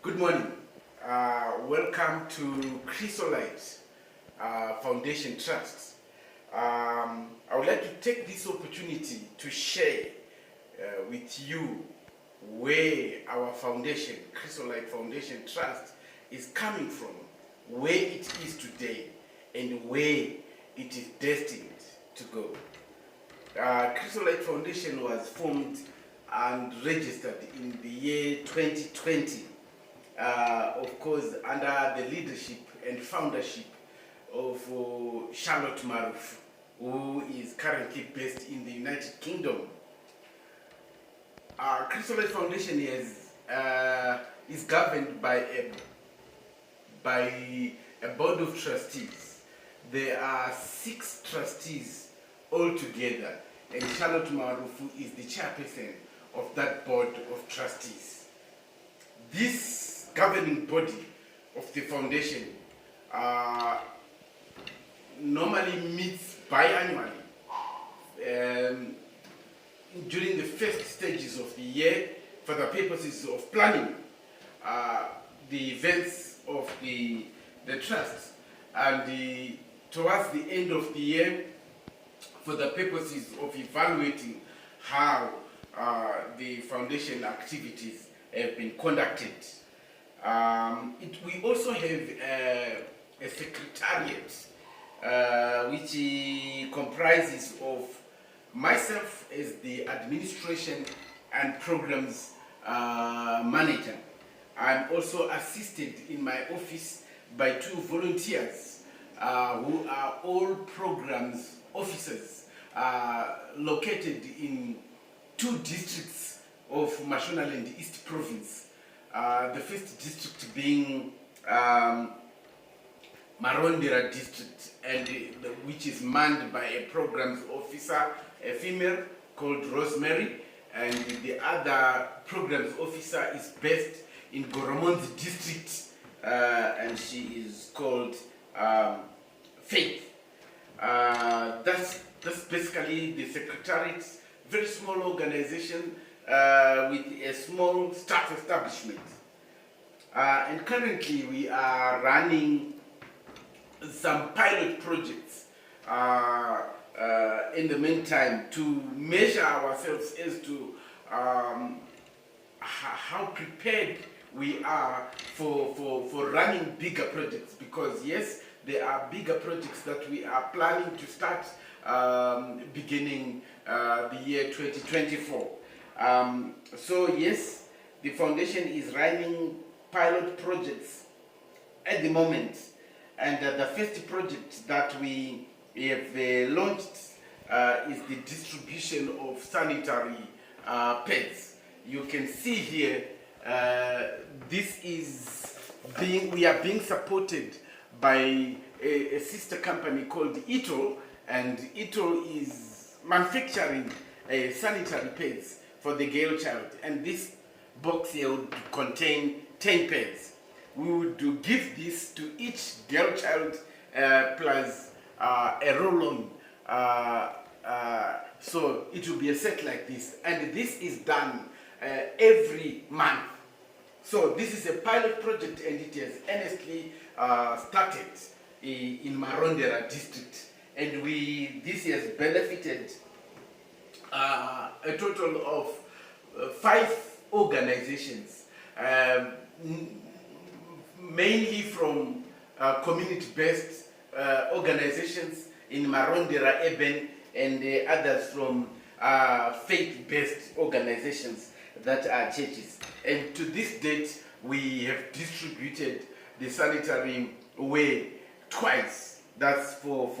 Good morning. Welcome to CHRYSOLITE Foundation Trust. I would like to take this opportunity to share with you where our foundation, CHRYSOLITE Foundation Trust, is coming from, where it is today, and where it is destined to go. CHRYSOLITE Foundation was formed and registered in the year 2020. Of course, under the leadership and foundership of Charlotte Maruf, who is currently based in the United Kingdom. CHRYSOLITE Foundation is governed by a board of trustees. There are 6 trustees altogether, and Charlotte Maruf is the chairperson of that board of trustees. This governing body of the foundation normally meets biannually during the first stages of the year for the purposes of planning the events of the trust, and towards the end of the year for the purposes of evaluating how the foundation activities have been conducted. We also have a secretariat which comprises of myself as the administration and programs manager. I'm also assisted in my office by 2 volunteers who are all programs officers located in 2 districts of Mashonaland East Province. The first district being Marondera district, and which is manned by a programs officer, a female called Rosemary, and the other programs officer is based in Goromonzi district, and she is called Faith. That's basically the secretariat, very small organization with a small staff establishment. And currently we are running some pilot projects in the meantime to measure ourselves as to how prepared we are for running bigger projects, because yes, there are bigger projects that we are planning to start beginning the year 2024. So yes, the foundation is running pilot projects at the moment, and the first project that we have launched is the distribution of sanitary pads. You can see here, we are being supported by a sister company called Ito, and Ito is manufacturing sanitary pads for the girl child, and this box here would contain 10 pads. We would give this to each girl child plus a roll-on, so it will be a set like this, and this is done every month. So this is a pilot project, and it has honestly started in Marondera district, and this has benefited a total of 5 organizations, mainly from community-based organizations in Marondera Urban, and others from faith-based organizations that are churches. And to this date, we have distributed the sanitary ware twice. That's for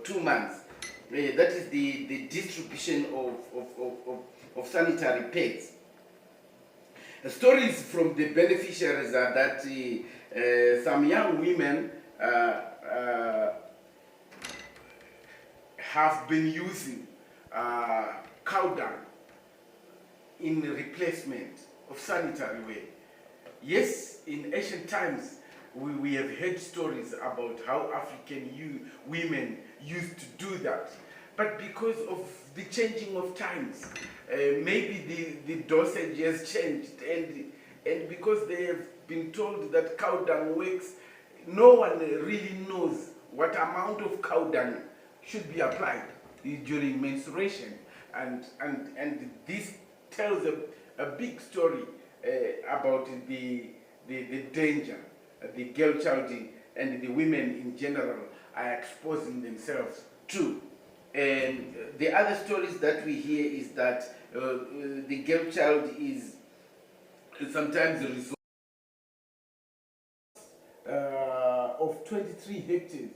2 months. That is the distribution of sanitary pads. The stories from the beneficiaries are that some young women have been using cow dung in replacement of sanitary ware. Yes, in ancient times, we have heard stories about how African women used to do that. But because of the changing of times, maybe the dosage has changed, and And because they have been told that cow dung works, no one really knows what amount of cow dung should be applied during menstruation. And this tells a big story about the danger the girl child and the women in general are exposing themselves to. And the other stories that we hear is that the girl child is sometimes a result of 23 hectares,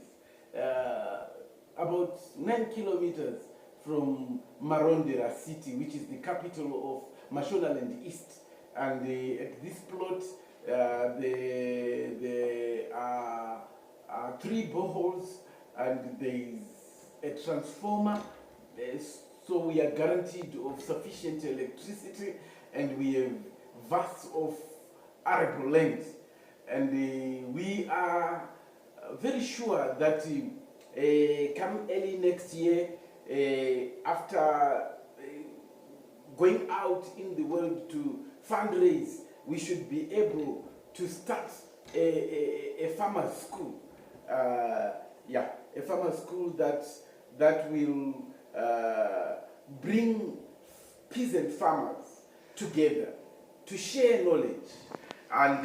about 9 kilometers from Marondera city, which is the capital of Mashonaland East. And at this plot, there are 3 boreholes, and there is a transformer, so we are guaranteed of sufficient electricity, and we have vast of arable land. And we are very sure that come early next year, after going out in the world to fundraise, we should be able to start a farmer school. A farmer school that will bring peasant farmers together to share knowledge, and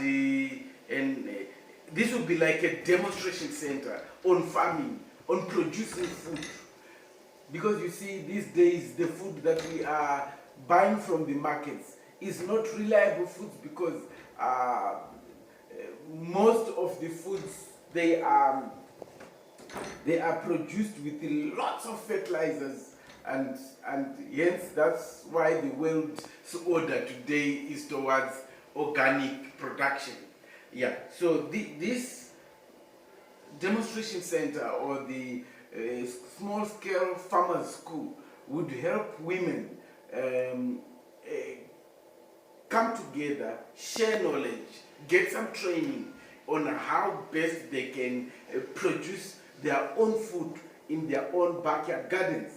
this will be like a demonstration center on farming, on producing food. Because you see, these days the food that we are buying from the markets is not reliable foods, because most of the foods they are produced with lots of fertilizers, and hence that's why the world's order today is towards organic production. Yeah, so this demonstration center or the small-scale farmers school would help women come together, share knowledge, get some training on how best they can produce their own food in their own backyard gardens.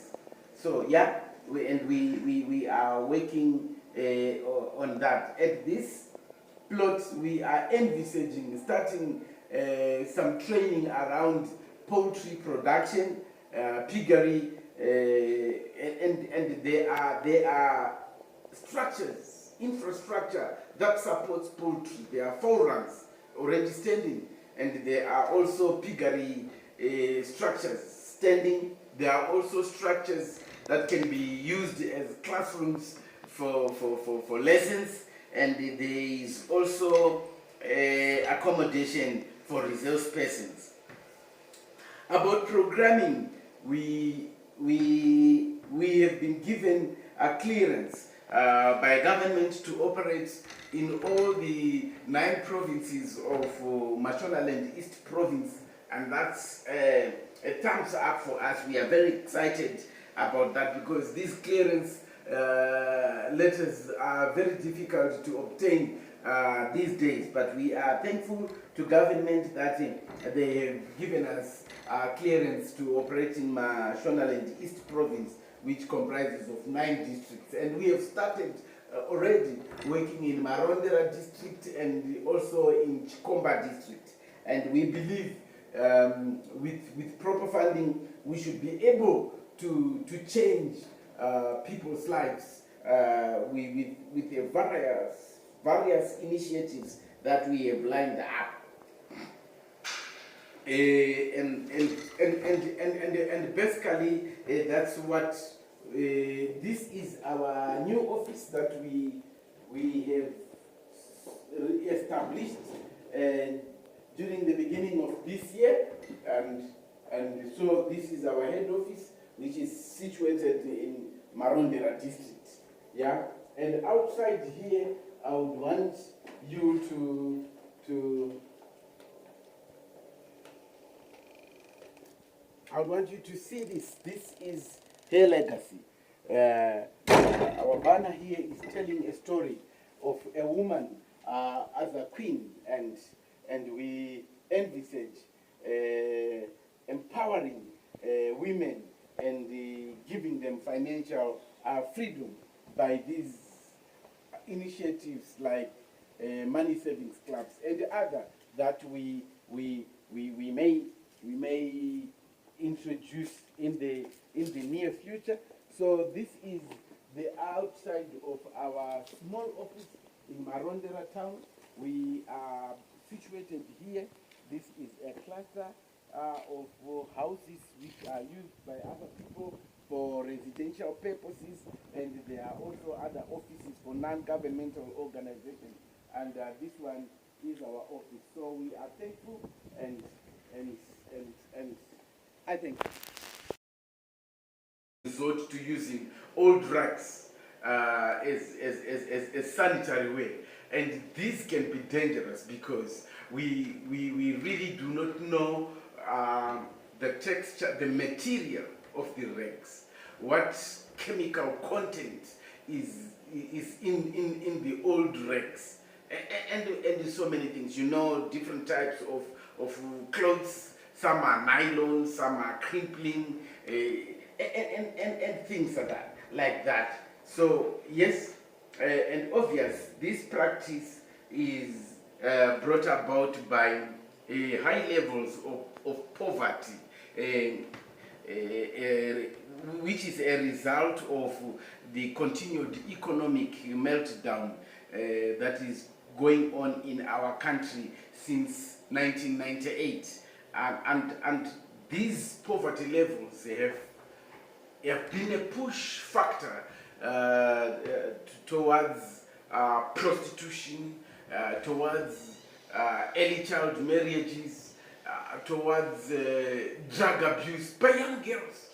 So yeah, we are working on that. At this plot, we are envisaging starting some training around poultry production, piggery, and there are structures, infrastructure that supports poultry. There are forums already standing, and there are also piggery structures standing. There are also structures that can be used as classrooms for lessons, and there is also accommodation for resource persons. About programming, we have been given a clearance by government to operate in all the 9 provinces of Mashonaland East Province, and that's a thumbs up for us. We are very excited about that, because these clearance letters are very difficult to obtain these days, but we are thankful to government that they have given us clearance to operate in Mashonaland East Province, which comprises of 9 districts, and we have started already working in Marondera district and also in Chikomba district, and we believe with proper funding we should be able to change people's lives with the various initiatives that we have lined up. And basically that's what this is our new office that we have established during the beginning of this year, and so this is our head office, which is situated in Marondera district. Yeah, and outside here I would want you to see this. This is her legacy. Our banner here is telling a story of a woman as a queen, and we envisage empowering women and giving them financial freedom by these initiatives like money savings clubs, and other that we may introduce in the near future. So this is the outside of our small office in Marondera town. We are situated here. This is a cluster of houses which are used by other people for residential purposes, and there are also other offices for non-governmental organizations, and this one is our office. So we are thankful, and I think resort to using all drugs as sanitary way, and this can be dangerous because we really do not know the texture, the material of the rags, what chemical content is in the old rags, and so many things. You know, different types of clothes. Some are nylon, some are crimpling, and things like that. So yes, and obvious, this practice is brought about by high levels of poverty, which is a result of the continued economic meltdown that is going on in our country since 1998. And these poverty levels have been a push factor towards prostitution, towards early child marriages, towards drug abuse by young girls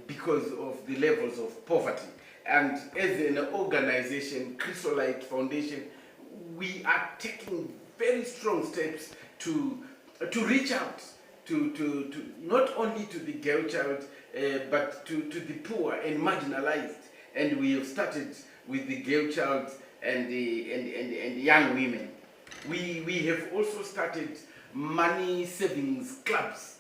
because of the levels of poverty. And as an organization, CHRYSOLITE Foundation, we are taking very strong steps to reach out to not only to the girl child, but to the poor and marginalized. And we have started with the girl child and young women. We have also started money savings clubs,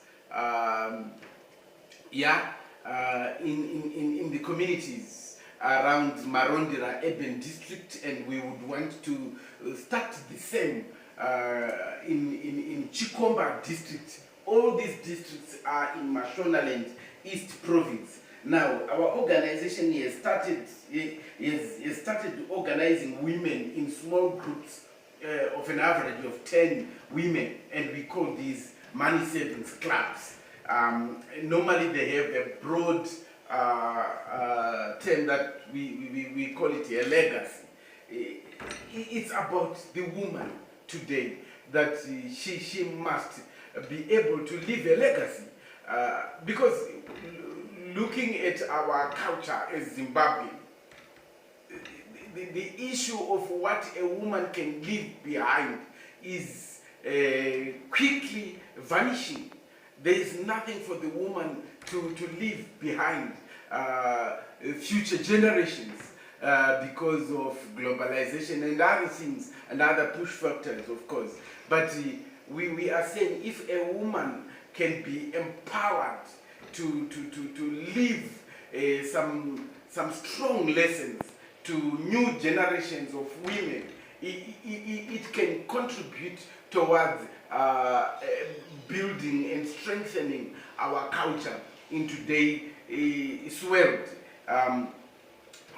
in the communities around Marondera urban district, and we would want to start the same in Chikomba district. All these districts are in Mashonaland East Province. Now, our organization has started organizing women in small groups of an average of 10 women, and we call these money savings clubs. Normally they have a broad term that we call it a legacy. It's about the woman today, that she must be able to leave a legacy, because looking at our culture as Zimbabwe, the issue of what a woman can leave behind is quickly vanishing. There is nothing for the woman to leave behind future generations because of globalization and other things and other push factors, of course. But we are saying if a woman can be empowered to leave some strong lessons to new generations of women, it can contribute towards building and strengthening our culture in today's world.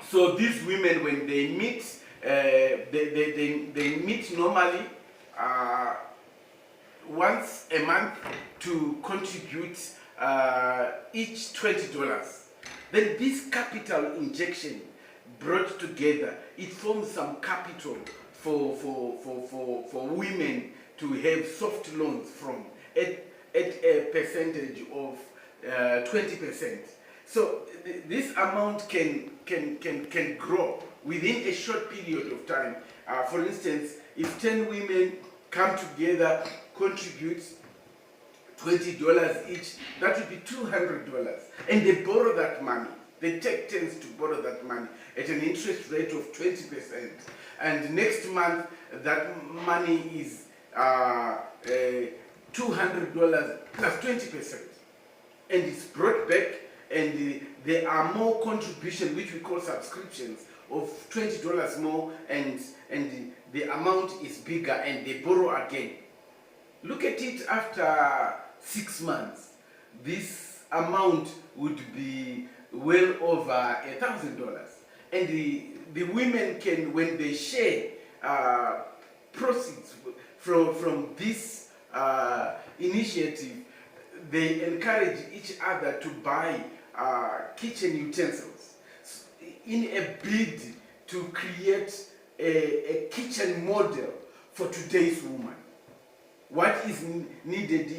So these women, when they meet, they meet normally once a month to contribute each $20. Then this capital injection brought together, it forms some capital for women to have soft loans from at a percentage of 20%. So this amount can grow within a short period of time. For instance, if 10 women come together, contribute $20 each, that would be $200, and they borrow that money. They take turns to borrow that money at an interest rate of 20%. And next month, that money is $200 plus 20%. And it's brought back, and there are more contributions, which we call subscriptions, of $20 more, and and the amount is bigger and they borrow again. Look at it after 6 months. This amount would be well over $1,000. And the women can, when they share proceeds from this initiative, they encourage each other to buy kitchen utensils in a bid to create a kitchen model for today's woman. What is needed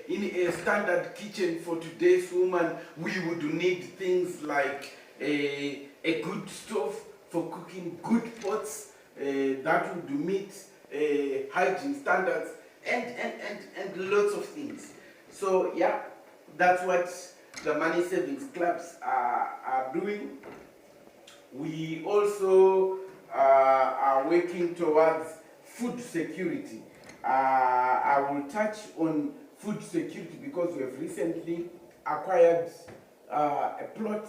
in a standard kitchen for today's woman? We would need things like a good stove for cooking, good pots that would meet hygiene standards, and lots of things. So yeah, that's what the money savings clubs are doing. We also are working towards food security. I will touch on food security because we have recently acquired a plot